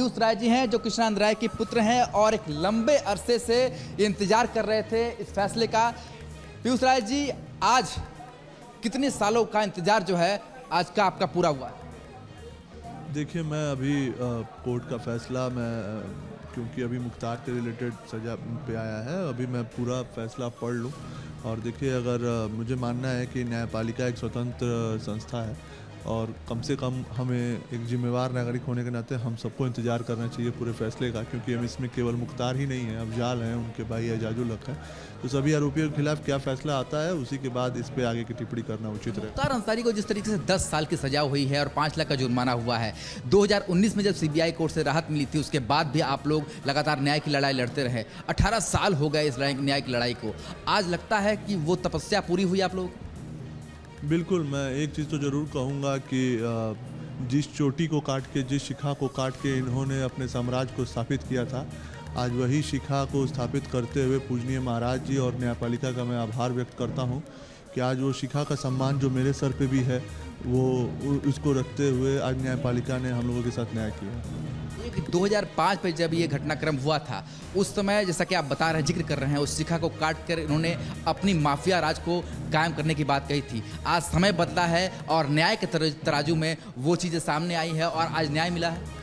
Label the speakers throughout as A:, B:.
A: पीयूष राय जी हैं जो कृष्णानंद राय के पुत्र हैं और एक लंबे अरसे से इंतजार कर रहे थे इस फैसले का। पीयूष राय जी, आज कितने सालों का इंतजार जो है आज का आपका पूरा हुआ?
B: देखिए, मैं अभी कोर्ट का फैसला क्योंकि अभी मुख्तार के रिलेटेड सजा पे आया है, अभी मैं पूरा फैसला पढ़ लूँ। और देखिए, अगर मुझे मानना है कि न्यायपालिका एक स्वतंत्र संस्था है और कम से कम हमें एक जिम्मेवार नागरिक होने के नाते हम सबको इंतजार करना चाहिए पूरे फैसले का, क्योंकि हम इसमें केवल मुख्तार ही नहीं है, अफजाल हैं, उनके भाई एजाजुल हक हैं। तो सभी आरोपियों के खिलाफ क्या फैसला आता है उसी के बाद इस पे आगे की टिप्पणी करना उचित है।
A: मुख्तार अंसारी को जिस तरीके से 10 साल की सजा हुई है और 5 लाख का जुर्माना हुआ है, 2019 में जब सीबीआई कोर्ट से राहत मिली थी उसके बाद भी आप लोग लगातार न्याय की लड़ाई लड़ते रहे। 18 साल हो गए इस न्याय की लड़ाई को। आज लगता है कि वो तपस्या पूरी हुई आप लोग?
B: बिल्कुल, मैं एक चीज़ तो ज़रूर कहूँगा कि जिस चोटी को काट के, जिस शिखा को काट के इन्होंने अपने साम्राज्य को स्थापित किया था, आज वही शिखा को स्थापित करते हुए पूजनीय महाराज जी और न्यायपालिका का मैं आभार व्यक्त करता हूँ कि आज वो शिखा का सम्मान जो मेरे सर पे भी है, वो उसको रखते हुए आज न्यायपालिका ने हम लोगों के साथ न्याय किया।
A: 2005 में जब ये घटनाक्रम हुआ था, उस समय जैसा कि आप बता रहे हैं, जिक्र कर रहे हैं, उस शिखा को काट कर इन्होंने अपनी माफिया राज को कायम करने की बात कही थी। आज समय बदला है और न्याय के तराजू में वो चीज़ें सामने आई है और आज न्याय मिला है।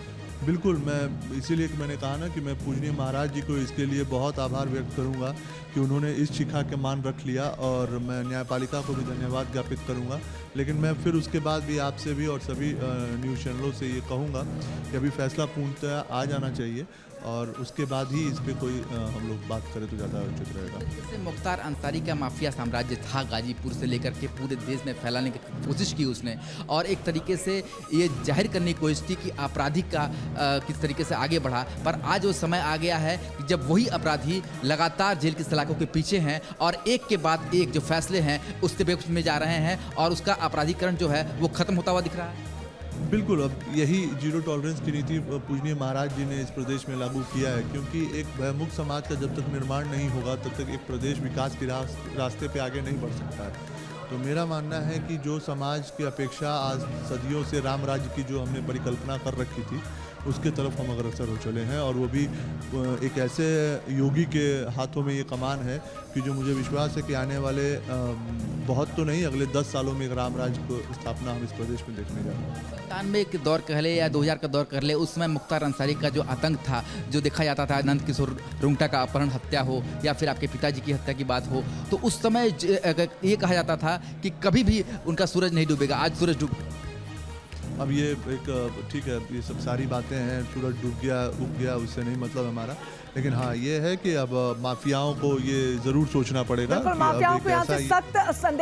B: बिल्कुल, मैं इसीलिए मैंने कहा ना कि मैं पूजनीय महाराज जी को इसके लिए बहुत आभार व्यक्त करूंगा कि उन्होंने इस शिखा के मान रख लिया, और मैं न्यायपालिका को भी धन्यवाद ज्ञापित करूंगा। लेकिन मैं फिर उसके बाद भी आपसे भी और सभी न्यूज़ चैनलों से ये कहूँगा कि अभी फैसला पूर्णतः आ जाना चाहिए और उसके बाद ही इस पर कोई हम लोग बात करें तो ज़्यादा उचित रहेगा।
A: जैसे मुख्तार अंसारी का माफिया साम्राज्य था, गाजीपुर से लेकर के पूरे देश में फैलाने की कोशिश की उसने, और एक तरीके से ये जाहिर करने की कोशिश की कि आपराधिक का किस तरीके से आगे बढ़ा। पर आज वो समय आ गया है कि जब वही अपराधी लगातार जेल की सलाखों के पीछे हैं और एक के बाद एक जो फैसले हैं उसके बेखुद में जा रहे हैं और उसका आपराधिकरण जो है वो खत्म होता हुआ दिख रहा है।
B: बिल्कुल, अब यही जीरो टॉलरेंस की नीति पूजनीय महाराज जी ने इस प्रदेश में लागू किया है, क्योंकि एक भयमुक्त समाज का जब तक निर्माण नहीं होगा तब तक एक प्रदेश विकास के रास्ते पे आगे नहीं बढ़ सकता है। तो मेरा मानना है कि जो समाज की अपेक्षा आज सदियों से राम राज्य की जो हमने परिकल्पना कर रखी थी उसके तरफ हम अग्रसर हो चले हैं, और वो भी एक ऐसे योगी के हाथों में ये कमान है कि जो मुझे विश्वास है कि आने वाले बहुत तो नहीं, अगले 10 सालों में एक राम राज्य को स्थापना हम इस प्रदेश में देखने जा रहे हैं।
A: 97 के दौर कह ले या 2000 का दौर कर ले, उस समय मुख्तार अंसारी का जो आतंक था, जो देखा जाता था, नंद किशोर रुंगटा का अपहरण, हत्या हो या फिर आपके पिताजी की हत्या की बात हो, तो उस समय ये कहा जाता था कि कभी भी उनका सूरज नहीं डूबेगा। आज सूरज डूब,
B: अब ये एक ठीक है, ये सब सारी बातें हैं, सूरज डूब गया उग गया, उससे नहीं मतलब हमारा। लेकिन हाँ, ये है कि अब माफियाओं को ये ज़रूर सोचना पड़ेगा कि अब
C: माफियाओं को यहाँ से सख्त संदेश